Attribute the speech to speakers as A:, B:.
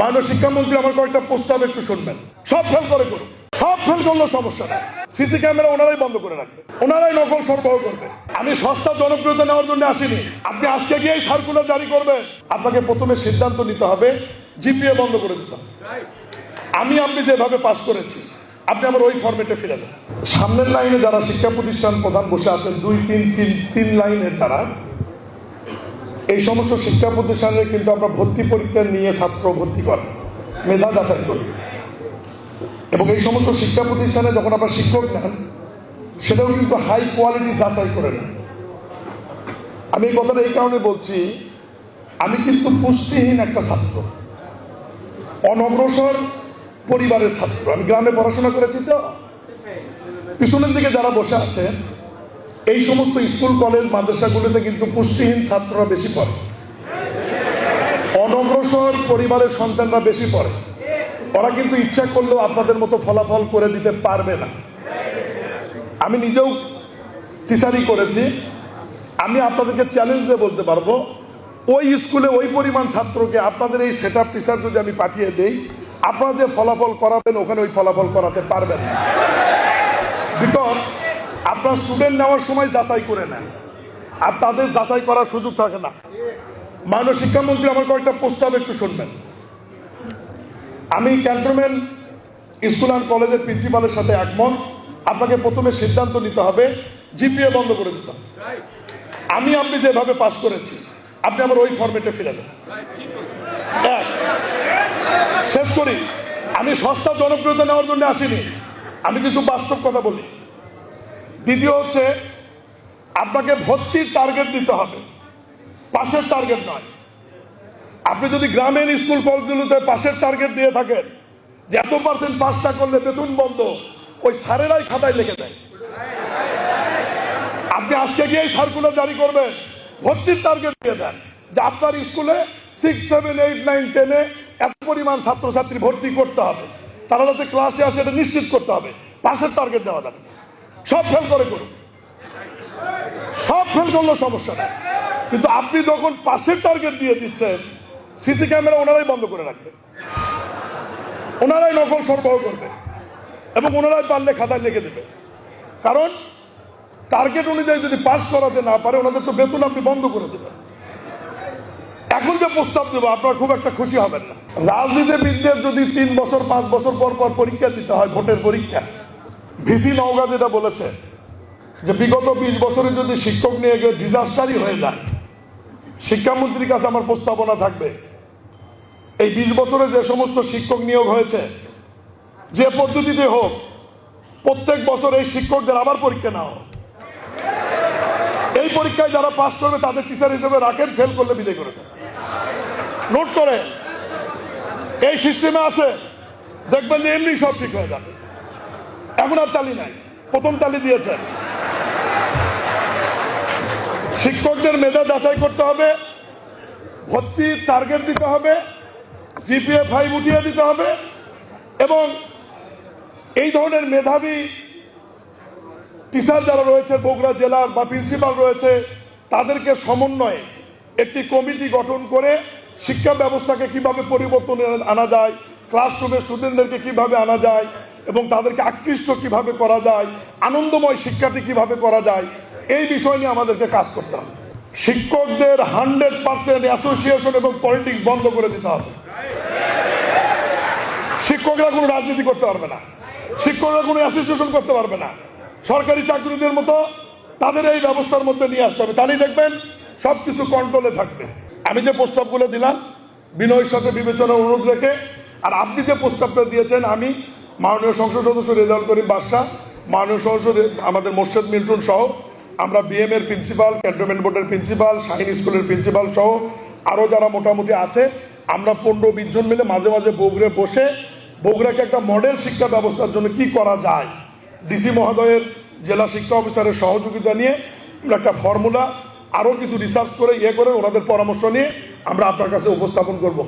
A: মাননীয় শিক্ষামন্ত্রী আমার কয়েকটা প্রস্তাব একটু শুনবেন। সব ফেল করে করুন, সব ফেল করলেও সমস্যা নেই। সিসি ক্যামেরা ওনারাই বন্ধ করে রাখবে, ওনারাই নকল সরবরাহ করবে। আমি সস্তা জনপ্রিয়তা নেওয়ার জন্য আসিনি। আপনি আজকে গিয়ে সার্কুলার জারি করবেন, আপনাকে প্রথমে সিদ্ধান্ত নিতে হবে জিপিএ বন্ধ করে দিতে হবে। আপনি যেভাবে পাস করেছি আপনি আমার ওই ফরম্যাটে ফিরে যান। সামনের লাইনে যারা শিক্ষা প্রতিষ্ঠান প্রধান বসে আছেন, তিন লাইনের যারা, এই সমস্ত শিক্ষা প্রতিষ্ঠানে কিন্তু আমরা ভর্তি পরীক্ষা নিয়ে ছাত্র ভর্তি করি, মেধা যাচাই করি, এবং এই সমস্ত শিক্ষা প্রতিষ্ঠানে যখন আমরা শিক্ষক নেন সেটাও কিন্তু হাই কোয়ালিটি যাচাই করে নেন। আমি এই কথাটা এই কারণে বলছি, আমি কিন্তু পুষ্টিহীন একটা ছাত্র, অনগ্রসর পরিবারের ছাত্র। আমি গ্রামে পড়াশোনা করেছি। তো পিছনের দিকে যারা বসে আছে, এই সমস্ত স্কুল কলেজ মাদ্রাসাগুলোতে কিন্তু পুষ্টিহীন ছাত্ররা বেশি পড়ে, অনগ্রসর পরিবারের সন্তানরা বেশি পড়ে। ওরা কিন্তু ইচ্ছা করলেও আপনাদের মতো ফলাফল করে দিতে পারবে না। আমি নিজেও টিচারই করেছি। আমি আপনাদেরকে চ্যালেঞ্জ দিয়ে বলতে পারবো, ওই স্কুলে ওই পরিমাণ ছাত্রকে আপনাদের এই সেট আপ টিচার যদি আমি পাঠিয়ে দেই, আপনারা যে ফলাফল করাবেন ওখানে ওই ফলাফল করাতে পারবেন না। বিকজ আপনার স্টুডেন্ট নেওয়ার সময় যাচাই করে নেন, আর তাদের যাচাই করার সুযোগ থাকে না। মাননীয় শিক্ষামন্ত্রী আমার কয়েকটা প্রস্তাব একটু শুনবেন। আমি ক্যান্টনমেন্ট স্কুল অ্যান্ড কলেজের প্রিন্সিপালের সাথে একমত। আপনাকে প্রথমে সিদ্ধান্ত নিতে হবে জিপিএ বন্ধ করে দিতে হবে। আপনি যেভাবে পাস করেছি আপনি আমার ওই ফরম্যাটে ফিরে যান। শেষ করি, আমি সস্তা জনপ্রিয়তা নেওয়ার জন্য আসিনি, আমি কিছু বাস্তব কথা বলি। দ্বিতীয় হচ্ছে, আপনাকে ভর্তির টার্গেট দিতে হবে, পাশের টার্গেট নয়। আপনি যদি গ্রামীণ স্কুল কলেজগুলোতে পাশের টার্গেট দিয়ে থাকেন যে এত পার্সেন্ট পাসটা করলে বেতন বন্ধ, ওই স্যারেরাই খাতায় লিখে দেয়। আপনি আজকে গিয়ে সার্কুলার জারি করবেন, ভর্তির টার্গেট দিয়ে দেন যে আপনার স্কুলে 6, 7, 8, 9, 10-এ এত পরিমাণ ছাত্রছাত্রী ভর্তি করতে হবে, তারা যাতে ক্লাসে আসে এটা নিশ্চিত করতে হবে। পাশের টার্গেট দেওয়া যাবে, সব ফেল করে করুন, সব ফেল করলেও সমস্যা নেই। কিন্তু আপনি যখন পাশের টার্গেট দিয়ে দিচ্ছেন, সিসি ক্যামেরা ওনারাই বন্ধ করে রাখবে, ওনারাই নকল সরবরাহ করবে, এবং ওনারাই পারলে খাতায় লিখে দেবে। কারণ টার্গেট অনুযায়ী যদি পাস করাতে না পারে, ওনাদের তো বেতন আপনি বন্ধ করে দেবেন। এখন যে প্রস্তাব দেবো আপনারা খুব একটা খুশি হবেন না। রাজনীতিবিদদের যদি 3 বছর 5 বছর পর পর পরীক্ষা দিতে হয়, ভোটের পরীক্ষা, ভিসি নওগাঁ যেটা বলেছে যে বিগত 20 বছরে যদি শিক্ষক নিয়ে গিয়ে ডিজাস্টারই হয়ে যায়, শিক্ষামন্ত্রীর কাছে আমার প্রস্তাবনা থাকবে এই 20 বছরে যে সমস্ত শিক্ষক নিয়োগ হয়েছে, যে পদ্ধতিতে হোক, প্রত্যেক বছর এই শিক্ষকদের আবার পরীক্ষা নেওয়া হোক। এই পরীক্ষায় যারা পাস করবে তাদের টিচার হিসেবে রাখেন, ফেল করলে বিদায় করে দেন। নোট করে এই সিস্টেমে আসে, দেখবেন যে এমনি সব ঠিক হয়ে যাবে। এখন আর তালি নাই, প্রথম তালি দিয়েছেন। শিক্ষকদের মেধা যাচাই করতে হবে, ভর্তির টার্গেট দিতে হবে, জিপিএ 5 উঠিয়ে দিতে হবে, এবং এই ধরনের মেধাবী টিচার যারা রয়েছে বগুড়া জেলার বা প্রিন্সিপাল রয়েছে, তাদেরকে সমন্বয়ে একটি কমিটি গঠন করে শিক্ষা ব্যবস্থাকে কিভাবে পরিবর্তন আনা যায়, ক্লাসরুমে স্টুডেন্টদেরকে কিভাবে আনা যায়, এবং তাদেরকে আকৃষ্ট কিভাবে করা যায়, আনন্দময় শিক্ষাটি কিভাবে করা যায়, এই বিষয় নিয়ে আমাদেরকে কাজ করতে হবে। শিক্ষকদের 100% অ্যাসোসিয়েশন এবং পলিটিক্স বন্ধ করে দিতে হবে। শিক্ষকরা কোনো রাজনীতি করতে পারবে না, শিক্ষকরা কোনো অ্যাসোসিয়েশন করতে পারবে না। সরকারি চাকরিদের মতো তাদের এই ব্যবস্থার মধ্যে নিয়ে আসতে হবে, তাহলেই দেখবেন সবকিছু কন্ট্রোলে থাকবে। আমি যে প্রস্তাবগুলো দিলাম বিনয়ের সাথে বিবেচনা অনুরোধ রেখে, আর আপনি যে প্রস্তাবটা দিয়েছেন, আমি মাননীয় সংসদ সদস্য রেজাউল করিম বাদশা, মাননীয় সদস্য আমাদের মোর্শেদ মিল্টন সহ, আমরা বিএম এর প্রিন্সিপাল, ক্যান্টনমেন্ট বোর্ডের প্রিন্সিপাল, শাহিন স্কুলের প্রিন্সিপাল সহ আরও যারা মোটামুটি আছে, আমরা 15-20 জন মিলে মাঝে মাঝে বগুড়ায় বসে বগুড়াকে একটা মডেল শিক্ষা ব্যবস্থার জন্য কি করা যায়, ডিসি মহোদয়ের, জেলা শিক্ষা অফিসারের সহযোগিতা নিয়ে আমরা একটা ফর্মুলা, আরও কিছু রিসার্চ করে করে ওনাদের পরামর্শ নিয়ে আমরা আপনার কাছে উপস্থাপন করব।